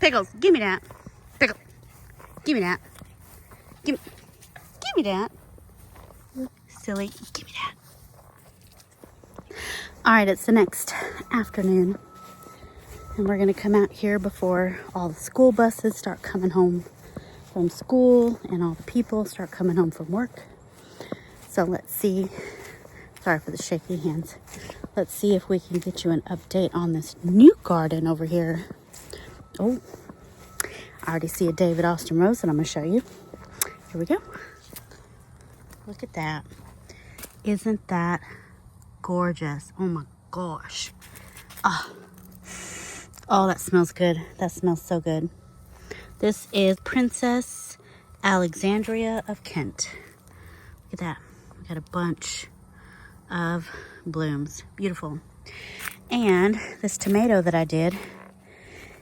Pickles, give me that. Pickle, give me that. Give me that. Silly, give me that. All right, it's the next afternoon. And we're gonna come out here before all the school buses start coming home from school and all the people start coming home from work. So let's see. Sorry for the shaky hands. Let's see if we can get you an update on this new garden over here. Oh, I already see a David Austin rose that I'm gonna show you. Here we go. Look at that. Isn't that gorgeous? Oh my gosh. Oh, that smells good. That smells so good. This is Princess Alexandria of Kent. Look at that. We got a bunch of blooms. Beautiful. And this tomato that I did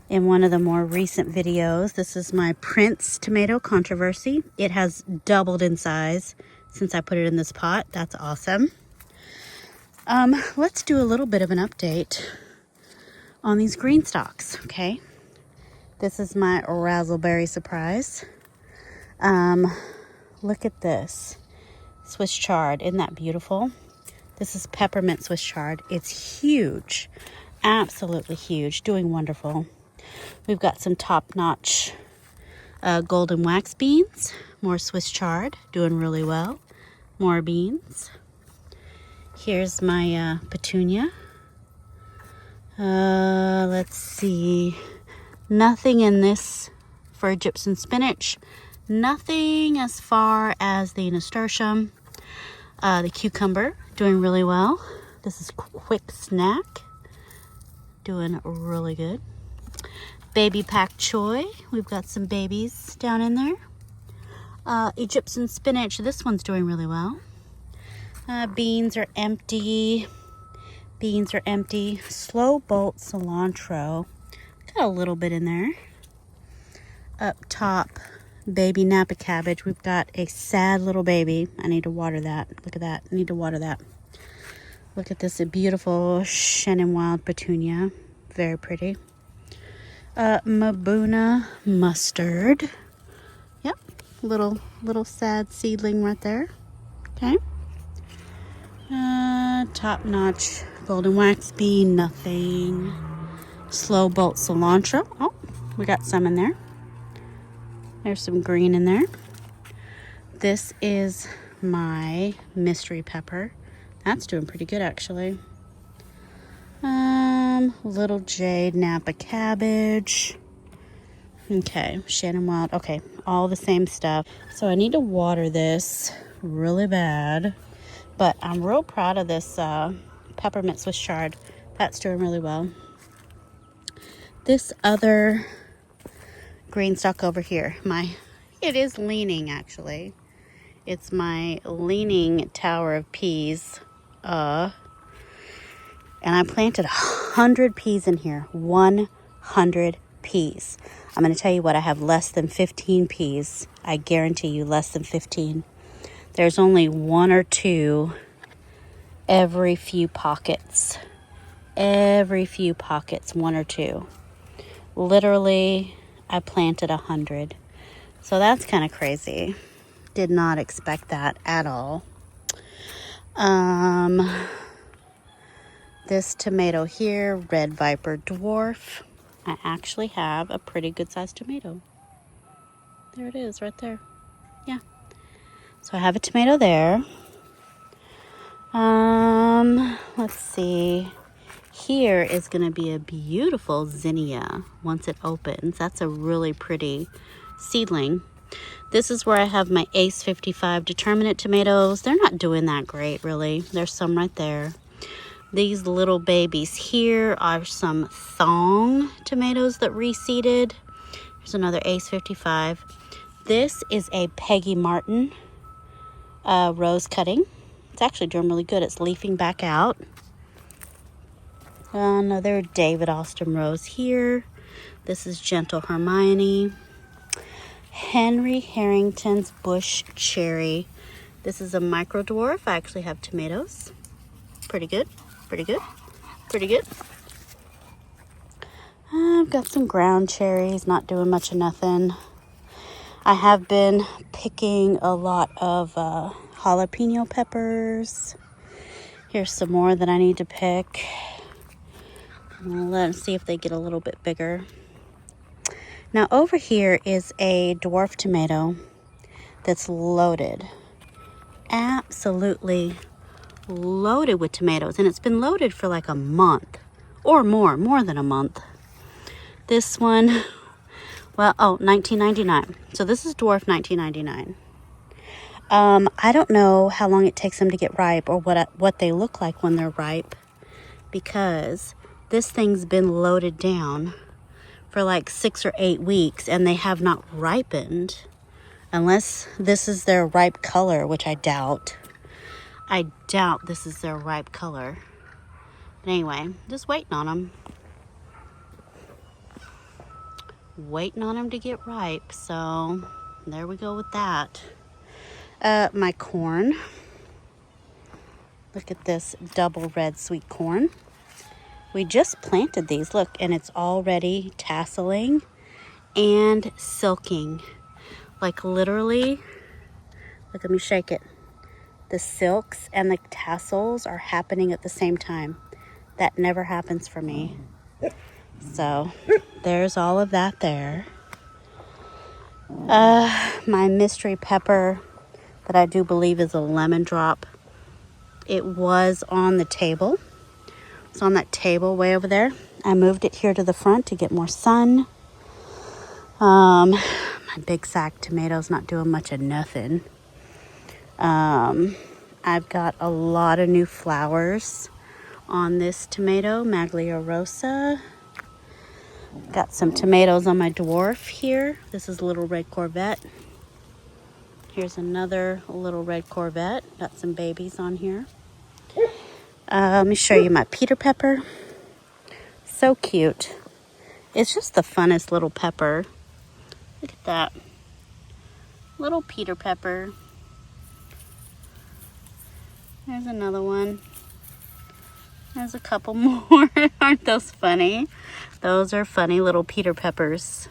in one of the more recent videos, this is my Prince tomato controversy. It has doubled in size since I put it in this pot. That's awesome. Let's do a little bit of an update on these green stalks, okay? This is my razzleberry surprise. Look at this. Swiss chard, isn't that beautiful? This is peppermint Swiss chard. It's huge, absolutely huge, doing wonderful. We've got some top-notch golden wax beans, more Swiss chard, doing really well. More beans. Here's my petunia. Let's see. Nothing in this for Egyptian spinach. Nothing as far as the nasturtium. The cucumber, doing really well. This is quick snack. Doing really good. Baby pak choy. We've got some babies down in there. Egyptian spinach. This one's doing really well. Beans are empty. Beans are empty. Slow bolt cilantro. Got a little bit in there. Up top, baby Napa cabbage. We've got a sad little baby. I need to water that. Look at that. I need to water that. Look at this, a beautiful Shannon Wild petunia. Very pretty. Mabuna mustard. Yep. Little sad seedling right there. Okay. Top-notch golden wax bean, nothing. Slow bolt cilantro. Oh, we got some in there. There's some green in there. This is my mystery pepper. That's doing pretty good, actually. Little jade Napa cabbage. Okay, Shannon Wild. Okay, all the same stuff. So I need to water this really bad. But I'm real proud of this peppermint Swiss chard. That's doing really well. This other green stalk over here, it is leaning actually. It's my leaning tower of peas. And I planted 100 peas in here. 100 peas. I'm going to tell you what, I have less than 15 peas. I guarantee you less than 15. There's only one or two every few pockets. Every few pockets, one or two. Literally, I planted 100. So that's kind of crazy. Did not expect that at all. This tomato here, Red Viper Dwarf. I actually have a pretty good sized tomato. There it is, right there. Yeah. So I have a tomato there. Let's see. Here is going to be a beautiful zinnia once it opens. That's a really pretty seedling. This is where I have my Ace 55 determinate tomatoes. They're not doing that great, really. There's some right there. These little babies here are some thong tomatoes that reseeded. Here's another Ace 55. This is a Peggy Martin rose cutting. It's actually doing really good. It's leafing back out. Another David Austin rose here. This is Gentle Hermione. Henry Harrington's Bush Cherry. This is a micro dwarf. I actually have tomatoes. Pretty good. Pretty good. Pretty good. I've got some ground cherries, not doing much of nothing. I have been picking a lot of jalapeno peppers. Here's some more that I need to pick. I'm gonna let them see if they get a little bit bigger. Now over here is a dwarf tomato that's loaded. Absolutely loaded with tomatoes, and it's been loaded for like a month or more than a month. This one, well, oh, $19.99. So this is dwarf $19.99. I don't know how long it takes them to get ripe or what they look like when they're ripe, because this thing's been loaded down for like 6 or 8 weeks and they have not ripened, unless this is their ripe color, which I doubt. I doubt this is their ripe color. But anyway, just waiting on them. Waiting on them to get ripe. So there we go with that. My corn. Look at this double red sweet corn. We just planted these, look, and it's already tasseling and silking. Like literally, look, let me shake it. The silks and the tassels are happening at the same time. That never happens for me. So there's all of that there. My mystery pepper that I do believe is a lemon drop. It was on the table. It's on that table way over there. I moved it here to the front to get more sun. My big sack tomatoes not doing much of nothing. I've got a lot of new flowers on this tomato, Maglia rosa. Got some tomatoes on my dwarf here. This is Little Red Corvette. Here's another Little Red Corvette. Got some babies on here. Let me show you my Peter pepper. So cute. It's just the funnest little pepper. Look at that. Little Peter pepper. There's another one. There's a couple more. Aren't those funny? Those are funny little Peter peppers.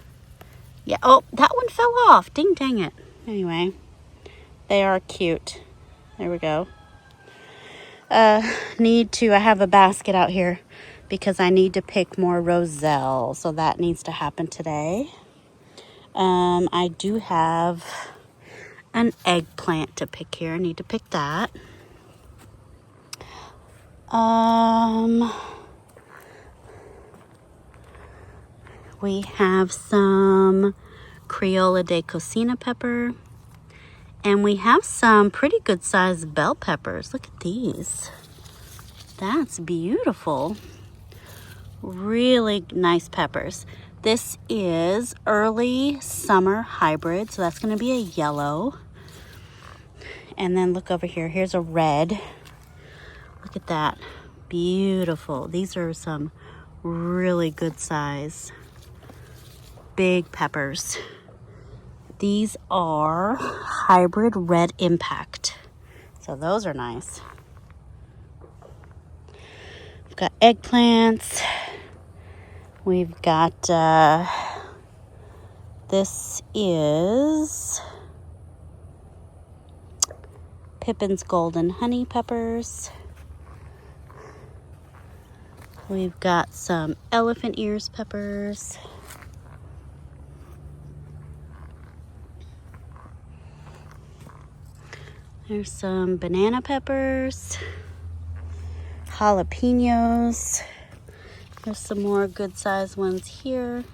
Yeah, oh, that one fell off. Ding dang it. Anyway, they are cute. There we go. I have a basket out here because I need to pick more roselle. So that needs to happen today. I do have an eggplant to pick here. I need to pick that. We have some Criolla de Cocina pepper. And we have some pretty good sized bell peppers. Look at these. That's beautiful. Really nice peppers. This is early summer hybrid, so that's going to be a yellow. And then look over here. Here's a red. Look at that. Beautiful. These are some really good size big peppers. These are hybrid red impact. So those are nice. We've got eggplants. We've got, this is Pippin's Golden Honey Peppers. We've got some elephant ears peppers. There's some banana peppers, jalapenos. There's some more good sized ones here.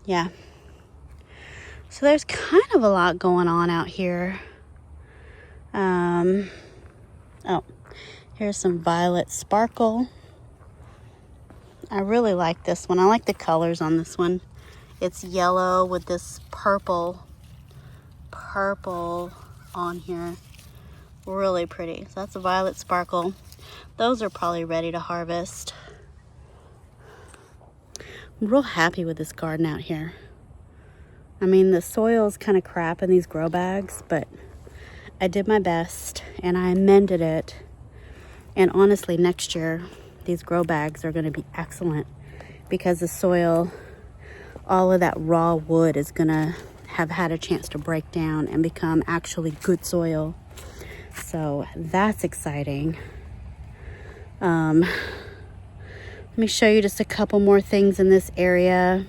Yeah. So there's kind of a lot going on out here. Oh, here's some violet sparkle. I really like this one. I like the colors on this one. It's yellow with this purple on here. Really pretty. So that's a violet sparkle. Those are probably ready to harvest. I'm real happy with this garden out here. I mean, the soil is kind of crap in these grow bags, but I did my best and I amended it. And honestly, next year, these grow bags are going to be excellent because the soil, all of that raw wood is gonna have had a chance to break down and become actually good soil. So that's exciting. Let me show you just a couple more things in this area,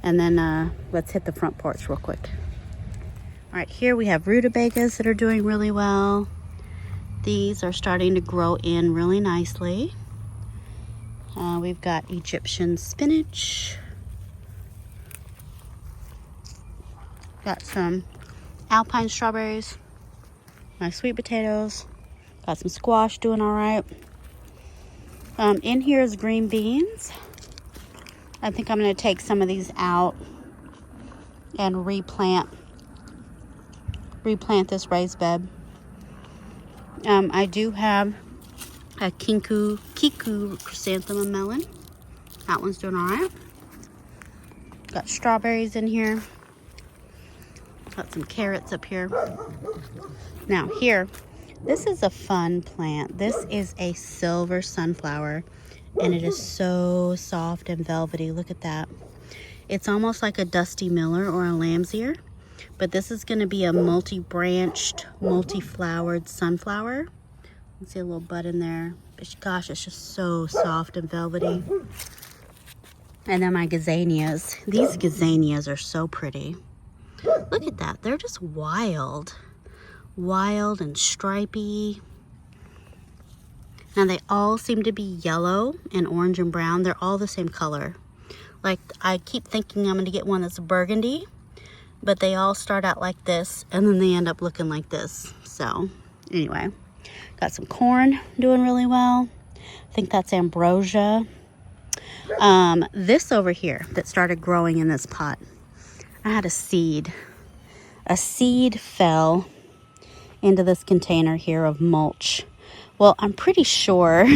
and then let's hit the front porch real quick. All right, here we have rutabagas that are doing really well. These are starting to grow in really nicely. We've got Egyptian spinach. Got some alpine strawberries. My sweet potatoes. Got some squash doing all right. In here is green beans. I think I'm going to take some of these out and replant this raised bed. I do have a kiku chrysanthemum melon. That one's doing all right. Got strawberries in here. Got some carrots up here. Now here, this is a fun plant. This is a silver sunflower, and it is so soft and velvety. Look at that. It's almost like a Dusty Miller or a lamb's ear, but this is going to be a multi-branched, multi-flowered sunflower. You can see a little bud in there. But gosh, it's just so soft and velvety. And then my gazanias. These gazanias are so pretty. Look at that. They're just wild. Wild and stripy. Now they all seem to be yellow and orange and brown. They're all the same color. Like, I keep thinking I'm going to get one that's burgundy, but they all start out like this and then they end up looking like this. So anyway, got some corn doing really well. I think that's ambrosia. This over here that started growing in this pot, I had a seed. A seed fell into this container here of mulch. Well, I'm pretty sure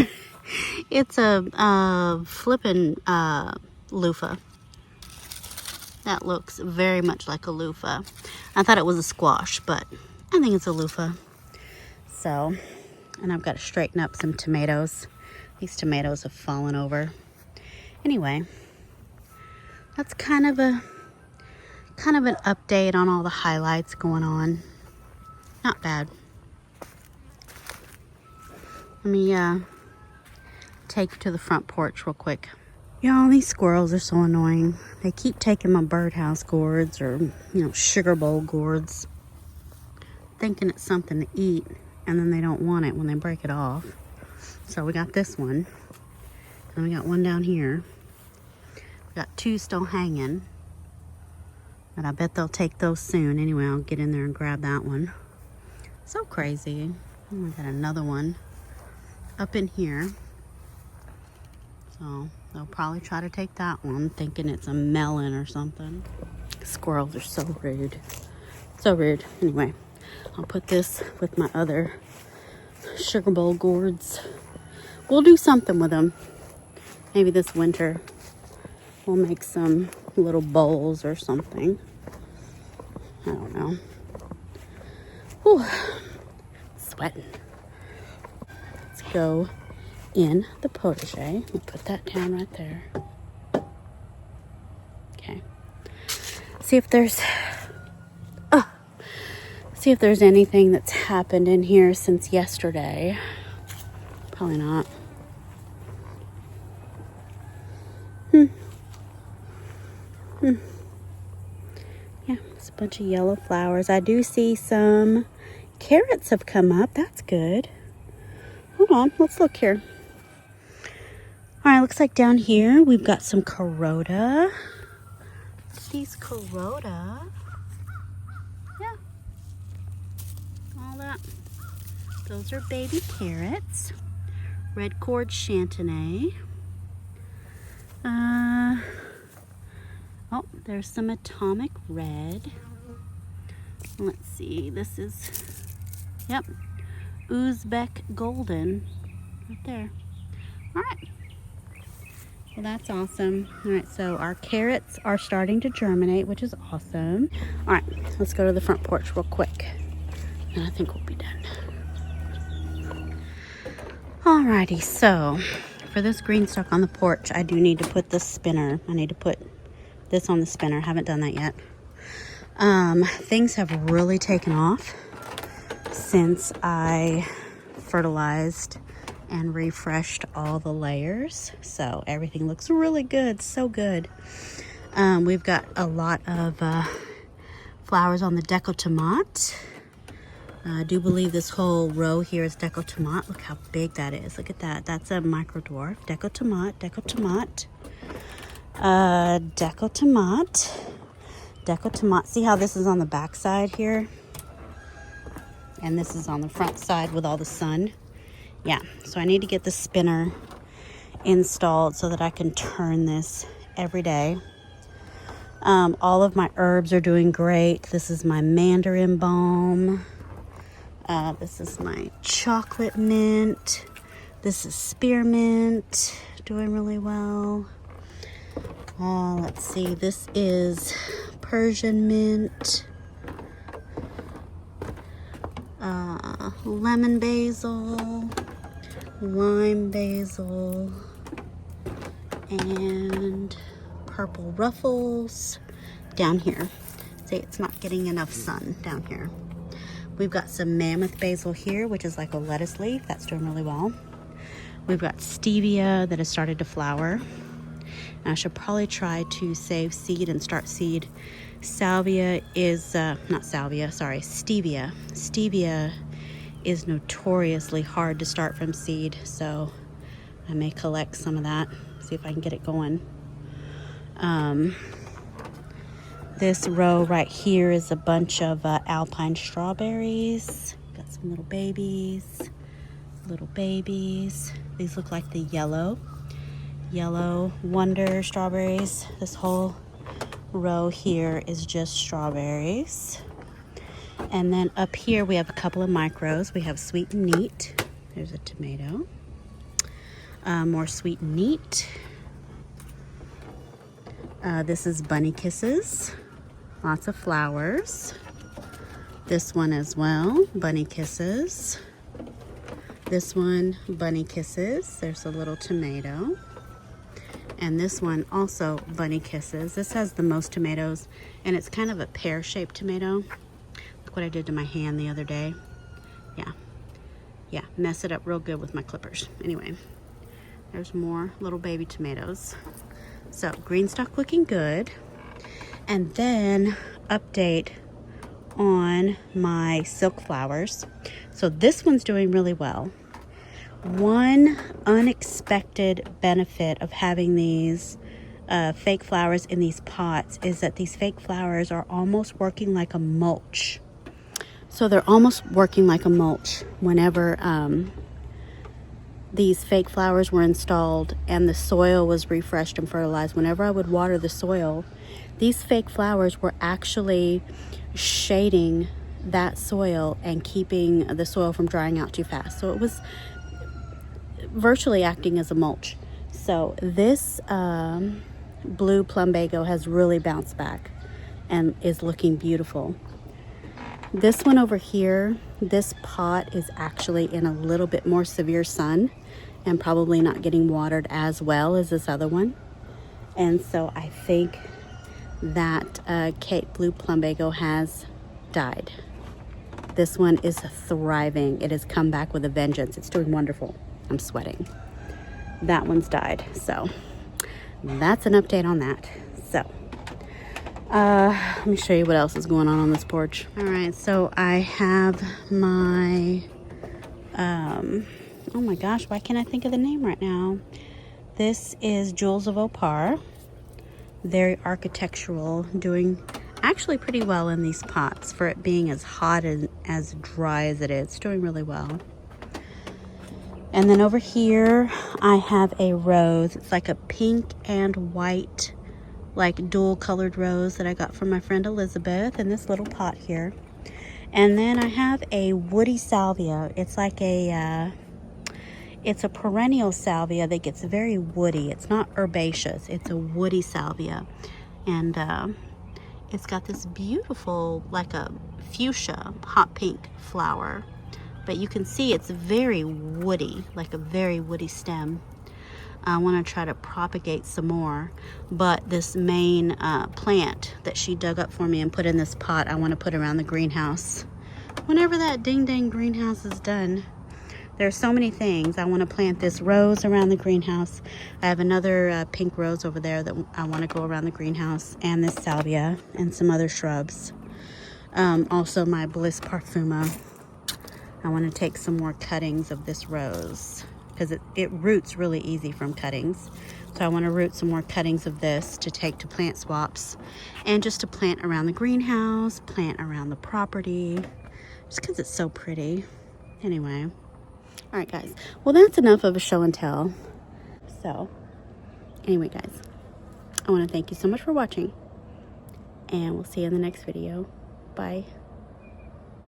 it's a flippin' loofah. That looks very much like a loofah. I thought it was a squash, but I think it's a loofah. So, and I've got to straighten up some tomatoes. These tomatoes have fallen over. Anyway, that's kind of an update on all the highlights going on. Not bad. Let me take you to the front porch real quick. Y'all, these squirrels are so annoying. They keep taking my birdhouse gourds or, sugar bowl gourds, thinking it's something to eat, and then they don't want it when they break it off. So we got this one, and we got one down here. We got two still hanging, but I bet they'll take those soon. Anyway, I'll get in there and grab that one. So crazy. Oh, we got another one up in here. So they'll probably try to take that one, thinking it's a melon or something. Squirrels are so rude. So rude. Anyway, I'll put this with my other sugar bowl gourds. We'll do something with them. Maybe this winter we'll make some little bowls or something. I don't know. Whew. Sweating. Let's go in the potager. We'll put that down right there. Okay. See if there's anything that's happened in here since yesterday. Probably not. Yeah, it's a bunch of yellow flowers. I do see some carrots have come up. That's good. Hold on, let's look here. All right, looks like down here we've got some carota. These carota. Yeah. All that. Those are baby carrots. Red cord chantenay. Oh, there's some atomic red. Let's see, this is, yep, Uzbek golden, right there. All right, well, that's awesome. All right, so our carrots are starting to germinate, which is awesome. All right, let's go to the front porch real quick, and I think we'll be done. Alrighty, so for this green stuff on the porch, I do need to put the spinner. I need to put this on the spinner. Haven't done that yet. Things have really taken off since I fertilized and refreshed all the layers. So everything looks really good, so good. We've got a lot of flowers on the decotomate. I do believe this whole row here is decotomate. Look how big that is. Look at that. That's a micro dwarf. Decotomate, decotomate, decotomate, decotomate. See how this is on the back side here? And this is on the front side with all the sun. Yeah, so I need to get the spinner installed so that I can turn this every day. All of my herbs are doing great. This is my mandarin balm. This is my chocolate mint. This is spearmint, doing really well. Let's see, this is Persian mint. Lemon basil, lime basil, and purple ruffles down here. See, it's not getting enough sun down here. We've got some mammoth basil here, which is like a lettuce leaf. That's doing really well. We've got stevia that has started to flower. I should probably try to save seed and start seed. Salvia is, not salvia, sorry, stevia. Stevia is notoriously hard to start from seed, so I may collect some of that, see if I can get it going. This row right here is a bunch of alpine strawberries. Got some little babies. These look like the yellow wonder strawberries. This whole row here is just strawberries. And then up here we have a couple of micros. We have sweet and neat. There's a tomato. More sweet and neat. This is bunny kisses. Lots of flowers. This one as well, bunny kisses. This one, bunny kisses. There's a little tomato. And this one also bunny kisses. This has the most tomatoes, and it's kind of a pear-shaped tomato. Look what I did to my hand the other day. Yeah, mess it up real good with my clippers. Anyway, there's more little baby tomatoes. So green stock looking good. And then update on my silk flowers. So this one's doing really well. One unexpected benefit of having these fake flowers in these pots is that these fake flowers are almost working like a mulch. So they're almost working like a mulch whenever these fake flowers were installed and the soil was refreshed and fertilized. Whenever I would water the soil, these fake flowers were actually shading that soil and keeping the soil from drying out too fast. So it was virtually acting as a mulch. So this blue plumbago has really bounced back and is looking beautiful. This one over here, this pot is actually in a little bit more severe sun and probably not getting watered as well as this other one. And so I think that Cape Blue Plumbago has died. This one is thriving. It has come back with a vengeance. It's doing wonderful. I'm sweating. That one's died. So that's an update on that. So let me show you what else is going on this porch. All right, so I have my, oh my gosh, why can't I think of the name right now? This is Jewels of Opar. Very architectural, doing actually pretty well in these pots for it being as hot and as dry as it is. It's doing really well. And then over here, I have a rose. It's like a pink and white, like dual colored rose that I got from my friend Elizabeth in this little pot here. And then I have a woody salvia. It's like it's a perennial salvia that gets very woody. It's not herbaceous, it's a woody salvia. And it's got this beautiful, like a fuchsia, hot pink flower. But you can see it's very woody, like a very woody stem. I want to try to propagate some more. But this main plant that she dug up for me and put in this pot, I want to put around the greenhouse. Whenever that ding-dang greenhouse is done. There's so many things. I want to plant this rose around the greenhouse. I have another pink rose over there that I want to go around the greenhouse, and this salvia and some other shrubs. Also my Bliss Parfuma. I want to take some more cuttings of this rose because it roots really easy from cuttings. So I want to root some more cuttings of this to take to plant swaps and just to plant around the greenhouse, plant around the property, just because it's so pretty. Anyway. All right, guys. Well, that's enough of a show and tell. So, anyway, guys, I want to thank you so much for watching, and we'll see you in the next video. Bye.